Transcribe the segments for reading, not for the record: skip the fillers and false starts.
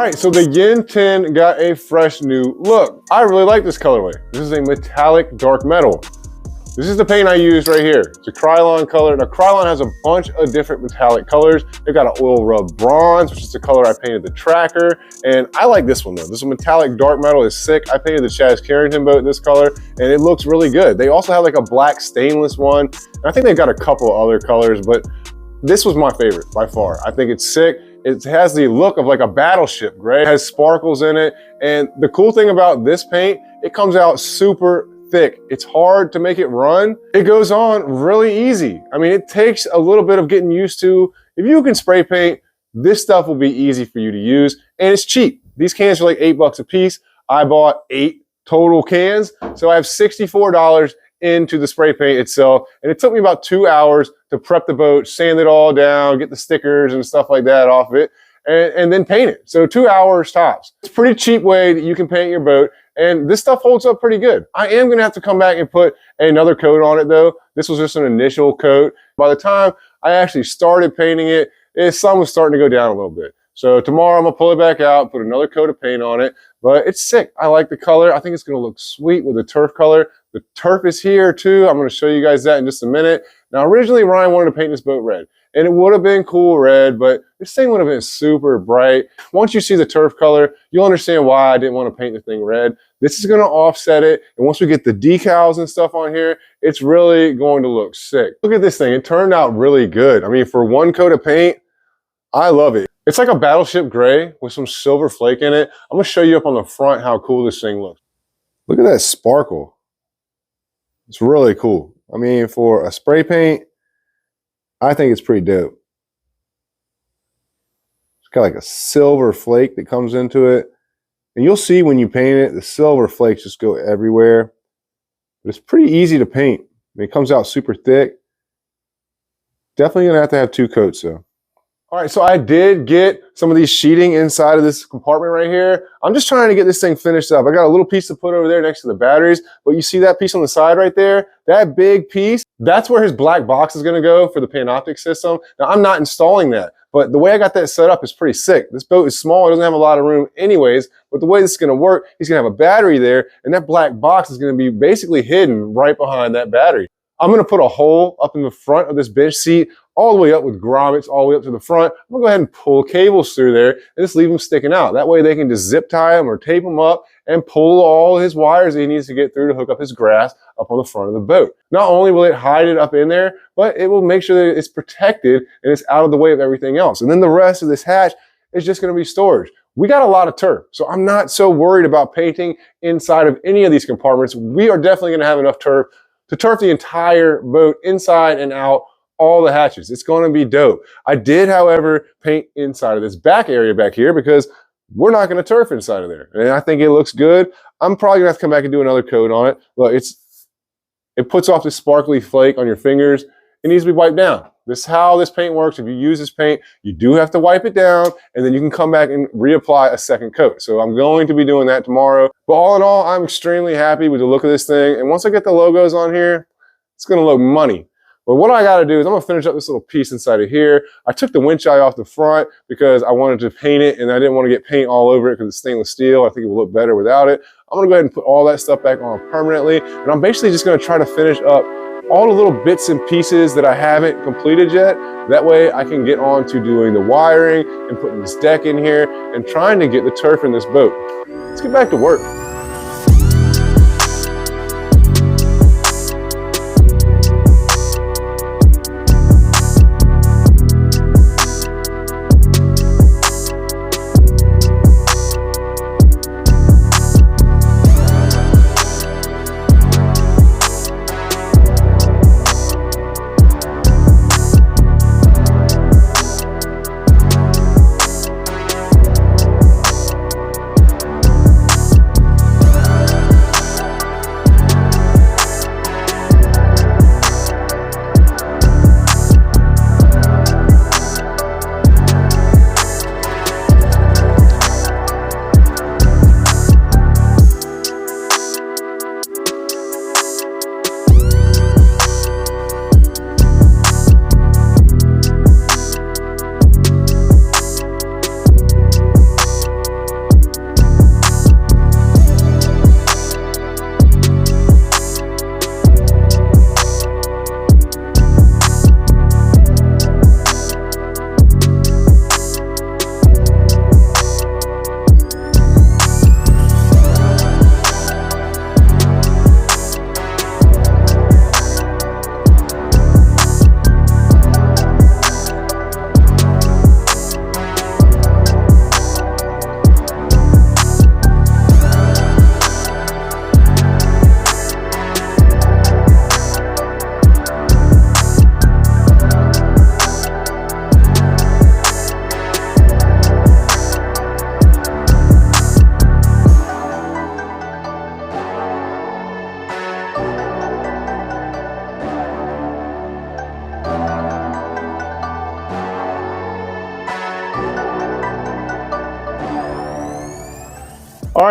right, so the YinTin got a fresh new look. I really like this colorway. This is a metallic dark metal. This is the paint I used right here. It's a Krylon color. Now, Krylon has a bunch of different metallic colors. They've got an oil rub bronze, which is the color I painted the tracker. And I like this one though. This metallic dark metal is sick. I painted the Chaz Carrington boat this color and it looks really good. They also have like a black stainless one. And I think they've got a couple other colors, but this was my favorite by far. I think it's sick. It has the look of like a battleship gray. It has sparkles in it. And the cool thing about this paint, it comes out super thick. It's hard to make it run. It goes on really easy. I mean, it takes a little bit of getting used to. If you can spray paint, this stuff will be easy for you to use, and it's cheap. These cans are like $8 a piece. I bought 8 total cans, so I have $64 into the spray paint itself, and it took me about 2 hours to prep the boat, sand it all down, get the stickers and stuff like that off of it, and then paint it. So 2 hours tops. It's a pretty cheap way that you can paint your boat. And this stuff holds up pretty good. I am gonna have to come back and put another coat on it though. This was just an initial coat. By the time I actually started painting it, the sun was starting to go down a little bit. So tomorrow I'm gonna pull it back out, put another coat of paint on it, but it's sick. I like the color. I think it's gonna look sweet with the turf color. The turf is here too. I'm gonna show you guys that in just a minute. Now, originally Ryan wanted to paint this boat red, and it would have been cool red, but this thing would have been super bright. Once you see the turf color, you'll understand why I didn't want to paint the thing red. This is gonna offset it, and once we get the decals and stuff on here, it's really going to look sick. Look at this thing, it turned out really good. I mean, for one coat of paint, I love it. It's like a battleship gray with some silver flake in it. I'm gonna show you up on the front how cool this thing looks. Look at that sparkle. It's really cool. I mean, for a spray paint, I think it's pretty dope. It's got like a silver flake that comes into it. And you'll see when you paint it, the silver flakes just go everywhere. But it's pretty easy to paint. I mean, it comes out super thick. Definitely gonna have to have 2 coats though. All right, so I did get some of these sheeting inside of this compartment right here. I'm just trying to get this thing finished up. I got a little piece to put over there next to the batteries, but you see that piece on the side right there? That big piece, that's where his black box is gonna go for the Panoptic system. Now, I'm not installing that, but the way I got that set up is pretty sick. This boat is small, it doesn't have a lot of room anyways, but the way this is gonna work, he's gonna have a battery there, and that black box is gonna be basically hidden right behind that battery. I'm gonna put a hole up in the front of this bench seat, all the way up with grommets, all the way up to the front. I'm gonna go ahead and pull cables through there and just leave them sticking out. That way they can just zip tie them or tape them up and pull all his wires that he needs to get through to hook up his grass up on the front of the boat. Not only will it hide it up in there, but it will make sure that it's protected and it's out of the way of everything else. And then the rest of this hatch is just gonna be storage. We got a lot of turf, so I'm not so worried about painting inside of any of these compartments. We are definitely gonna have enough turf to turf the entire boat inside and out, all the hatches. It's going to be dope. I did, however, paint inside of this back area back here because we're not going to turf inside of there. And I think it looks good. I'm probably going to have to come back and do another coat on it. Look, it puts off this sparkly flake on your fingers. It needs to be wiped down. This is how this paint works. If you use this paint, you do have to wipe it down, and then you can come back and reapply a second coat. So I'm going to be doing that tomorrow. But all in all, I'm extremely happy with the look of this thing. And once I get the logos on here, it's going to look money. But what I got to do is I'm going to finish up this little piece inside of here. I took the winch eye off the front because I wanted to paint it, and I didn't want to get paint all over it because it's stainless steel. I think it will look better without it. I'm going to go ahead and put all that stuff back on permanently. And I'm basically just going to try to finish up all the little bits and pieces that I haven't completed yet. That way I can get on to doing the wiring and putting this deck in here and trying to get the turf in this boat. Let's get back to work.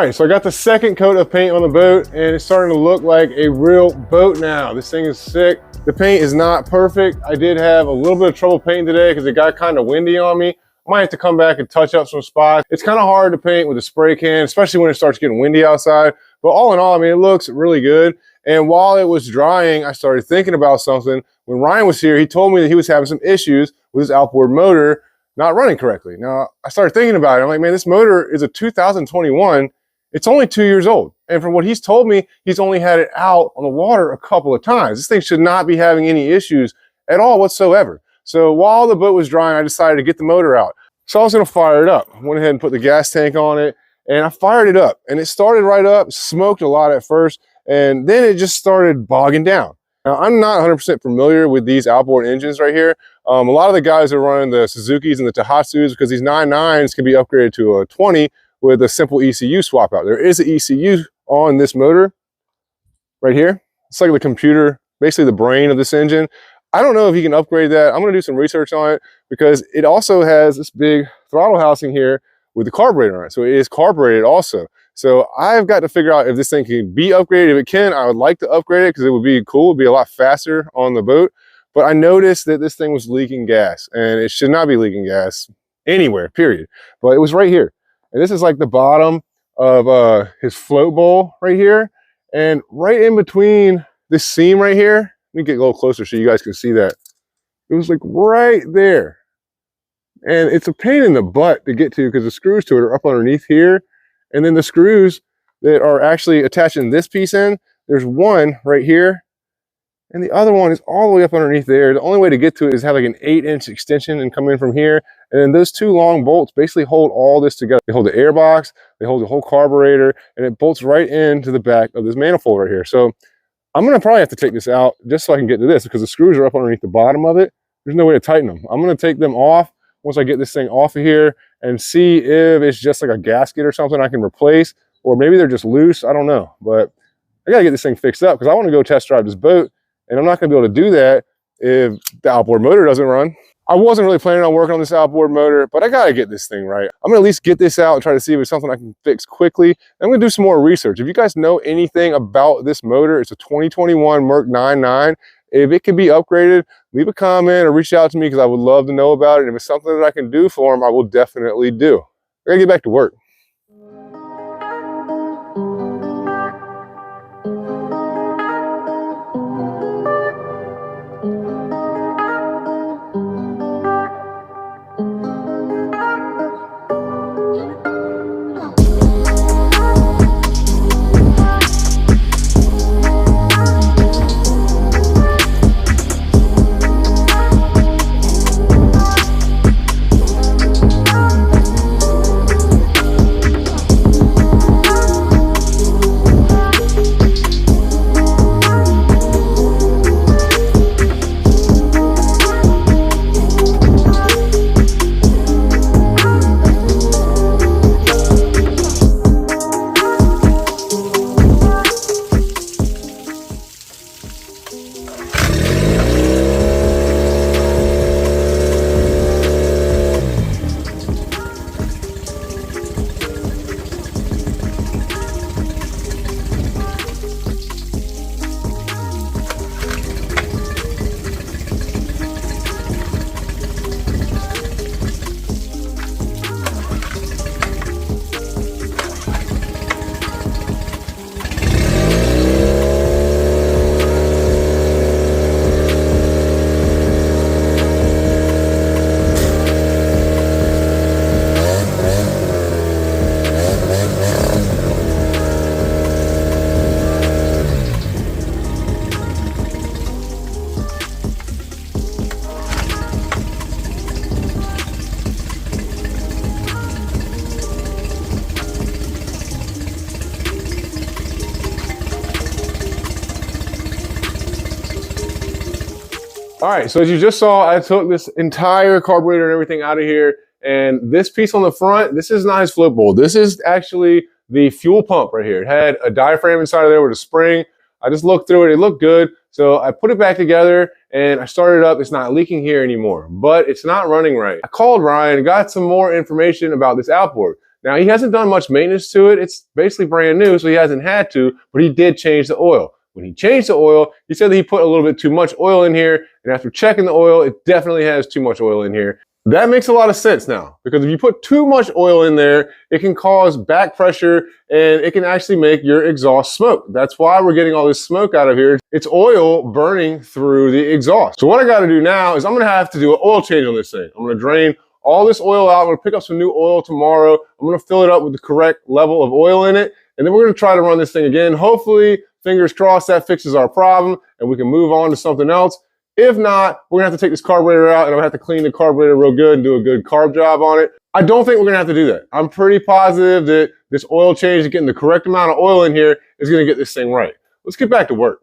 right, so I got the second coat of paint on the boat and it's starting to look like a real boat now. This thing is sick. The paint is not perfect. I did have a little bit of trouble painting today because it got kind of windy on me. I might have to come back and touch up some spots. It's kind of hard to paint with a spray can, especially when it starts getting windy outside. But all in all, I mean, it looks really good. And while it was drying, I started thinking about something. When Ryan was here, he told me that he was having some issues with his outboard motor not running correctly. Now, I started thinking about it. I'm like, man, this motor is a 2021. It's only 2 years old. And from what he's told me, he's only had it out on the water a couple of times. This thing should not be having any issues at all whatsoever. So while the boat was drying, I decided to get the motor out. So I was gonna fire it up. I went ahead and put the gas tank on it and I fired it up and it started right up, smoked a lot at first, and then it just started bogging down. Now, I'm not 100% familiar with these outboard engines right here. A lot of the guys are running the Suzukis and the Tohatsus because these 9.9s can be upgraded to a 20 with a simple ECU swap out. There is an ECU on this motor right here. It's like the computer, basically the brain of this engine. I don't know if you can upgrade that. I'm gonna do some research on it because it also has this big throttle housing here with the carburetor on it. So it is carbureted also. So I've got to figure out if this thing can be upgraded. If it can, I would like to upgrade it because it would be cool. It would be a lot faster on the boat. But I noticed that this thing was leaking gas and it should not be leaking gas anywhere, period. But it was right here. And this is like the bottom of his float bowl right here. And right in between this seam right here, let me get a little closer so you guys can see that. It was like right there. And it's a pain in the butt to get to because the screws to it are up underneath here. And then the screws that are actually attaching this piece in, there's one right here. And the other one is all the way up underneath there. The only way to get to it is have like an 8-inch extension and come in from here. And then those two long bolts basically hold all this together. They hold the air box, they hold the whole carburetor, and it bolts right into the back of this manifold right here. So I'm gonna probably have to take this out just so I can get to this because the screws are up underneath the bottom of it. There's no way to tighten them. I'm gonna take them off once I get this thing off of here and see if it's just like a gasket or something I can replace, or maybe they're just loose, I don't know. But I gotta get this thing fixed up because I wanna go test drive this boat, and I'm not gonna be able to do that if the outboard motor doesn't run. I wasn't really planning on working on this outboard motor, but I gotta get this thing right. I'm gonna at least get this out and try to see if it's something I can fix quickly. I'm gonna do some more research. If you guys know anything about this motor, it's a 2021 Merc 9.9. If it can be upgraded, leave a comment or reach out to me because I would love to know about it. And if it's something that I can do for them, I will definitely do. I gotta get back to work. All right, so as you just saw, I took this entire carburetor and everything out of here. And this piece on the front, this is not his float bowl. This is actually the fuel pump right here. It had a diaphragm inside of there with a spring. I just looked through it, it looked good. So I put it back together and I started it up. It's not leaking here anymore, but it's not running right. I called Ryan and got some more information about this outboard. Now, he hasn't done much maintenance to it. It's basically brand new, so he hasn't had to, but he did change the oil. When he changed the oil, he said that he put a little bit too much oil in here, and after checking the oil, it definitely has too much oil in here. That makes a lot of sense now, because if you put too much oil in there, it can cause back pressure and it can actually make your exhaust smoke. That's why we're getting all this smoke out of here. It's oil burning through the exhaust. So what I gotta do now is I'm gonna have to do an oil change on this thing. I'm gonna drain all this oil out. I'm gonna pick up some new oil tomorrow. I'm gonna fill it up with the correct level of oil in it. And then we're gonna try to run this thing again. Hopefully, fingers crossed, that fixes our problem and we can move on to something else. If not, we're gonna have to take this carburetor out and I'm gonna have to clean the carburetor real good and do a good carb job on it. I don't think we're gonna have to do that. I'm pretty positive that this oil change and getting the correct amount of oil in here is gonna get this thing right. Let's get back to work.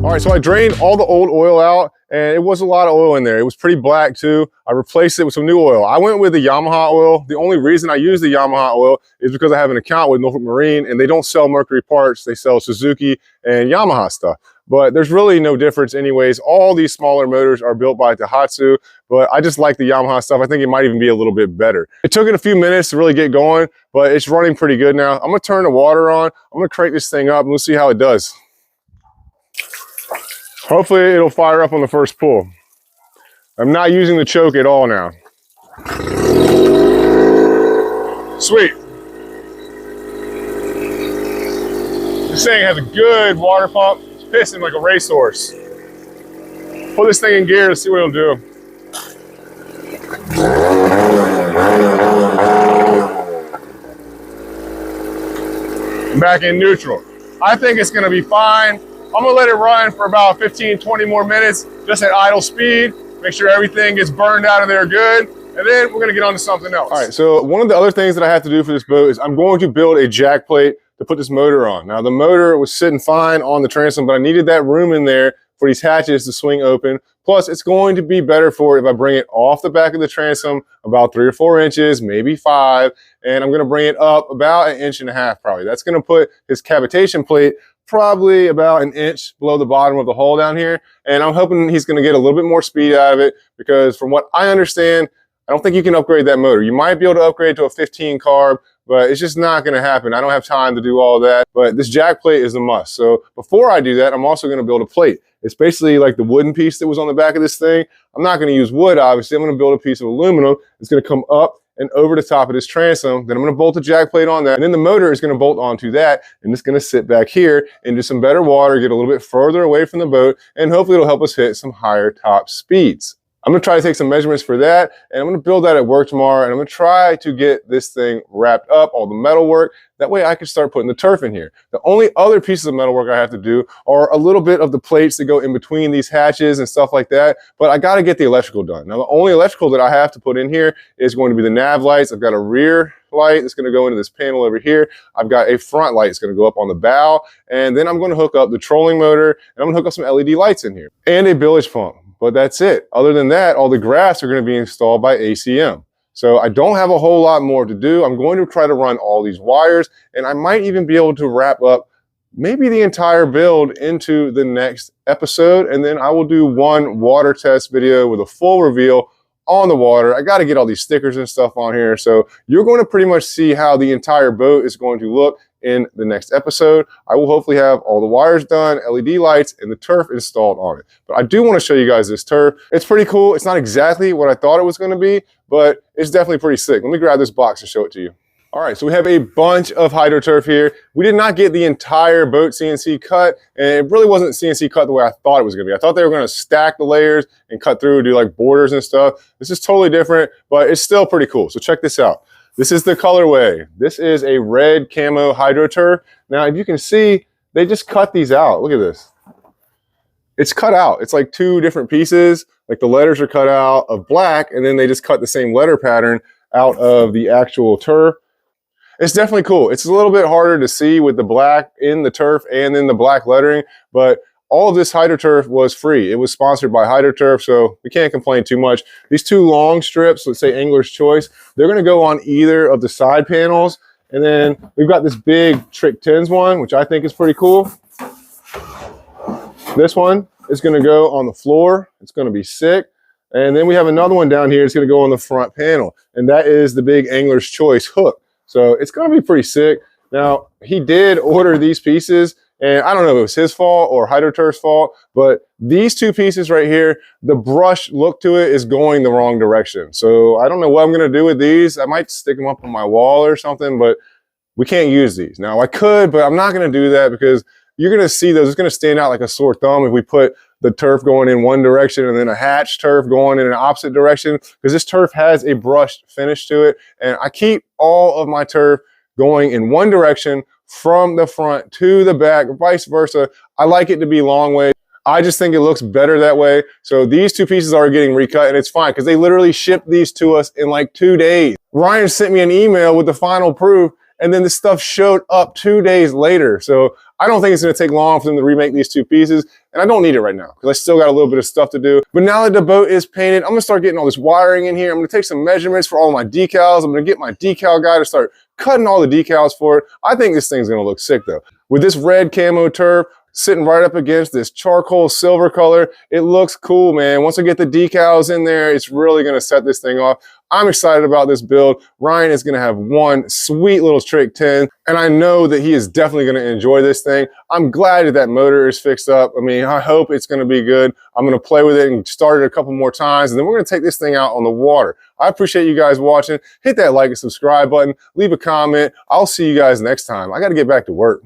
All right, so I drained all the old oil out and it was a lot of oil in there. It was pretty black too. I replaced it with some new oil. I went with the Yamaha oil. The only reason I use the Yamaha oil is because I have an account with Norfolk Marine and they don't sell Mercury parts. They sell Suzuki and Yamaha stuff. But there's really no difference anyways. All these smaller motors are built by Daihatsu, but I just like the Yamaha stuff. I think it might even be a little bit better. It took it a few minutes to really get going, but it's running pretty good now. I'm gonna turn the water on. I'm gonna crank this thing up and we'll see how it does. Hopefully it'll fire up on the first pull. I'm not using the choke at all now. Sweet. This thing has a good water pump. It's pissing like a racehorse. Put this thing in gear to see what it'll do. I'm back in neutral. I think it's gonna be fine. I'm gonna let it run for about 15, 20 more minutes, just at idle speed, make sure everything gets burned out of there good, and then we're gonna get on to something else. All right, so one of the other things that I have to do for this boat is I'm going to build a jack plate to put this motor on. Now the motor was sitting fine on the transom, but I needed that room in there for these hatches to swing open. Plus, it's going to be better for it if I bring it off the back of the transom about 3 or 4 inches, maybe 5, and I'm gonna bring it up about 1.5 inches probably. That's gonna put his cavitation plate probably about 1 inch below the bottom of the hull down here. And I'm hoping he's gonna get a little bit more speed out of it because from what I understand, I don't think you can upgrade that motor. You might be able to upgrade to a 15 carb, but it's just not gonna happen. I don't have time to do all that, but this jack plate is a must. So before I do that, I'm also gonna build a plate. It's basically like the wooden piece that was on the back of this thing. I'm not gonna use wood, obviously. I'm gonna build a piece of aluminum. It's gonna come up and over the top of this transom. Then I'm gonna bolt the jack plate on that. And then the motor is gonna bolt onto that. And it's gonna sit back here into some better water, get a little bit further away from the boat, and hopefully it'll help us hit some higher top speeds. I'm gonna try to take some measurements for that, and I'm gonna build that at work tomorrow, and I'm gonna try to get this thing wrapped up, all the metal work. That way I can start putting the turf in here. The only other pieces of metal work I have to do are a little bit of the plates that go in between these hatches and stuff like that, but I gotta get the electrical done. Now the only electrical that I have to put in here is going to be the nav lights. I've got a rear light that's gonna go into this panel over here. I've got a front light that's gonna go up on the bow, and then I'm gonna hook up the trolling motor, and I'm gonna hook up some LED lights in here, and a bilge pump. But that's it. Other than that, all the graphs are going to be installed by ACM. So I don't have a whole lot more to do. I'm going to try to run all these wires, and I might even be able to wrap up maybe the entire build into the next episode, and then I will do one water test video with a full reveal on the water. I got to get all these stickers and stuff on here. So you're going to pretty much see how the entire boat is going to look in the next episode. I will hopefully have all the wires done, LED lights, and the turf installed on it. But I do want to show you guys this turf. It's pretty cool. It's not exactly what I thought it was going to be, but it's definitely pretty sick. Let me grab this box and show it to you. All right, so we have a bunch of hydro turf here. We did not get the entire boat CNC cut, and it really wasn't CNC cut the way I thought it was gonna be. I thought they were gonna stack the layers and cut through, do like borders and stuff. This is totally different, but it's still pretty cool. So check this out. This is the colorway. This is a red camo hydro turf. Now, if you can see, they just cut these out. Look at this. It's cut out. It's like 2 different pieces. Like the letters are cut out of black, and then they just cut the same letter pattern out of the actual turf. It's definitely cool. It's a little bit harder to see with the black in the turf and then the black lettering, but all of this HydroTurf was free. It was sponsored by HydroTurf, so we can't complain too much. These two long strips, let's say Angler's Choice, they're gonna go on either of the side panels. And then we've got this big Trick 10s one, which I think is pretty cool. This one is gonna go on the floor. It's gonna be sick. And then we have another one down here. It's gonna go on the front panel. And that is the big Angler's Choice hook. So it's gonna be pretty sick. Now, he did order these pieces, and I don't know if it was his fault or HydroTurf's fault, but these two pieces right here, the brush look to it is going the wrong direction. So I don't know what I'm gonna do with these. I might stick them up on my wall or something, but we can't use these. Now I could, but I'm not gonna do that because you're gonna see those, it's gonna stand out like a sore thumb if we put the turf going in one direction and then a hatch turf going in an opposite direction, because this turf has a brushed finish to it. And I keep all of my turf going in one direction from the front to the back, vice versa. I like it to be long way. I just think it looks better that way. So these two pieces are getting recut, and it's fine because they literally shipped these to us in like 2 days. Ryan sent me an email with the final proof, and then this stuff showed up 2 days later. So I don't think it's gonna take long for them to remake these two pieces, and I don't need it right now because I still got a little bit of stuff to do. But now that the boat is painted, I'm gonna start getting all this wiring in here. I'm gonna take some measurements for all my decals. I'm gonna get my decal guy to start cutting all the decals for it. I think this thing's gonna look sick though. With this red camo turf sitting right up against this charcoal silver color, it looks cool, man. Once I get the decals in there, it's really gonna set this thing off. I'm excited about this build. Ryan is gonna have one sweet little Trick 10, and I know that he is definitely gonna enjoy this thing. I'm glad that that motor is fixed up. I mean, I hope it's gonna be good. I'm gonna play with it and start it a couple more times, and then we're gonna take this thing out on the water. I appreciate you guys watching. Hit that like and subscribe button, leave a comment. I'll see you guys next time. I gotta get back to work.